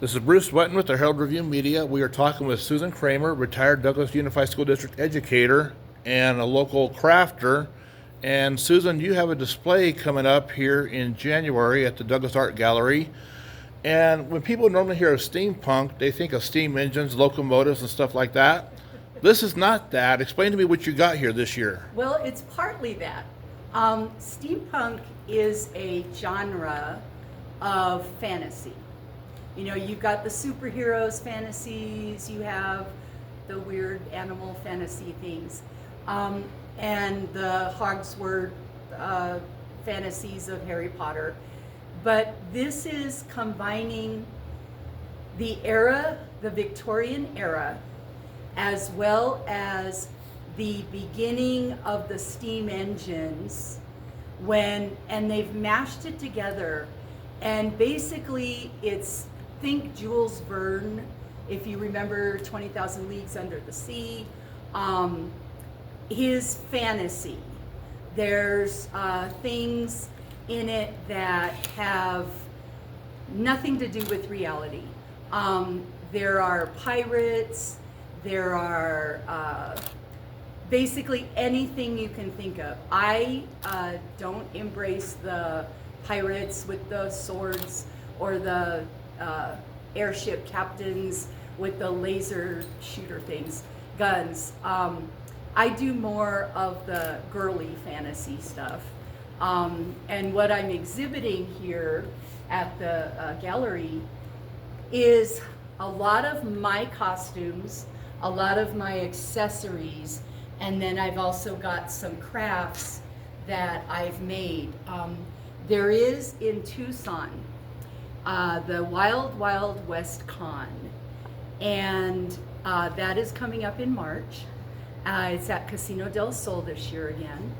This is Bruce Wetton with the Herald Review Media. We are talking with Susan Kramer, retired Douglas Unified School District educator and a local crafter. And Susan, you have a display coming up here in January at the Douglas Art Gallery. And when people normally hear of steampunk, they think of steam engines, locomotives, and stuff like that. This is not that. Explain to me what you got here this year. Well, it's partly that. Steampunk is a genre of fantasy. You know, you've got the superheroes fantasies, you have the weird animal fantasy things, and the Hogsworth fantasies of Harry Potter. But this is combining the era, the Victorian era, as well as the beginning of the steam engines and they've mashed it together. And basically it's, think Jules Verne, if you remember 20,000 Leagues Under the Sea, his fantasy. There's things in it that have nothing to do with reality. There are pirates, there are basically anything you can think of. I don't embrace the pirates with the swords or the airship captains with the laser shooter things, guns. I do more of the girly fantasy stuff. And what I'm exhibiting here at the gallery is a lot of my costumes, a lot of my accessories, and then I've also got some crafts that I've made. There is in Tucson the Wild Wild West Con, and that is coming up in March. It's at Casino del Sol this year again.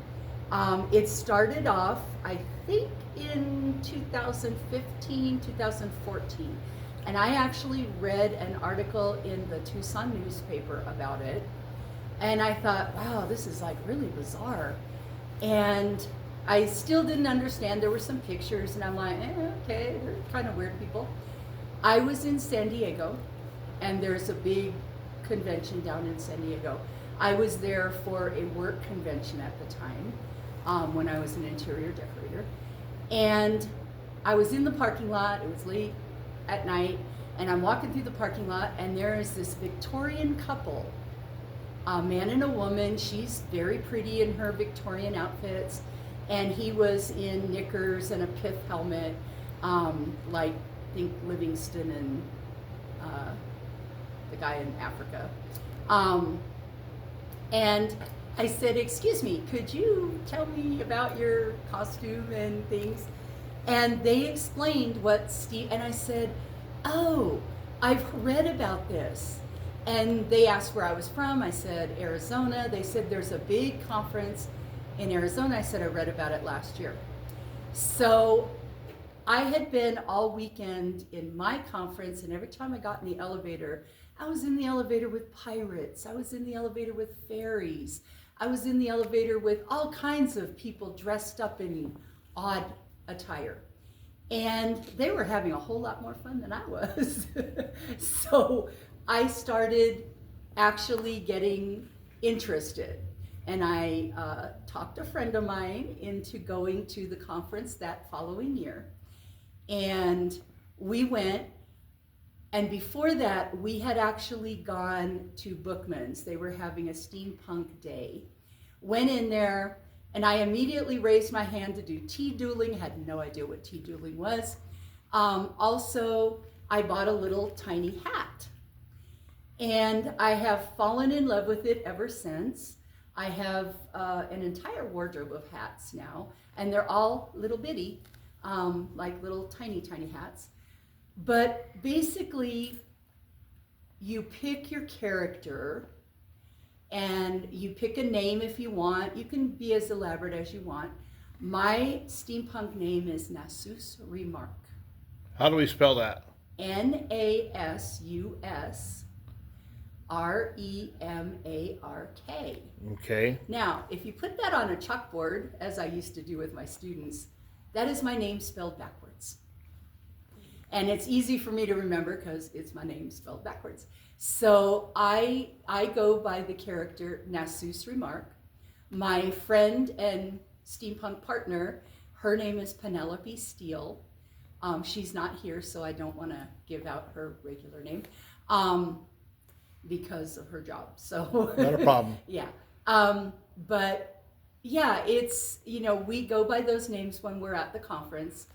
It started off, I think, in 2015, 2014. And I actually read an article in the Tucson newspaper about it. And I thought, wow, this is like really bizarre. And I still didn't understand. There were some pictures and I'm like, okay, they're kind of weird people. I was in San Diego and there's a big convention down in San Diego. I was there for a work convention at the time when I was an interior decorator. And I was in the parking lot, it was late at night, and I'm walking through the parking lot and there is this Victorian couple, a man and a woman. She's very pretty in her Victorian outfits, and he was in knickers and a pith helmet, like think Livingston and the guy in Africa. And I said, excuse me, could you tell me about your costume and things? And they explained what Steve, and I said, oh, I've read about this. And they asked where I was from. I said, Arizona. They said, there's a big conference in Arizona. I said, I read about it last year. So I had been all weekend in my conference, and every time I got in the elevator, I was in the elevator with pirates. I was in the elevator with fairies. I was in the elevator with all kinds of people dressed up in odd attire. And they were having a whole lot more fun than I was. So I started actually getting interested. And I talked a friend of mine into going to the conference that following year. And we went. And before that, we had actually gone to Bookman's. They were having a steampunk day. Went in there, and I immediately raised my hand to do tea dueling. Had no idea what tea dueling was. Also, I bought a little tiny hat. And I have fallen in love with it ever since. I have an entire wardrobe of hats now, and they're all little bitty, like little tiny hats. But basically, you pick your character and you pick a name if you want. You can be as elaborate as you want. My steampunk name is Nasus Remark. How do we spell that? Nasusremark. Okay. Now, if you put that on a chalkboard, as I used to do with my students, that is my name spelled backwards. And it's easy for me to remember because it's my name spelled backwards. So I go by the character Nassus Remark. My friend and steampunk partner, her name is Penelope Steele. She's not here, so I don't want to give out her regular name because of her job. So Not a problem. yeah. But yeah, it's, we go by those names when we're at the conference.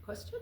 Question?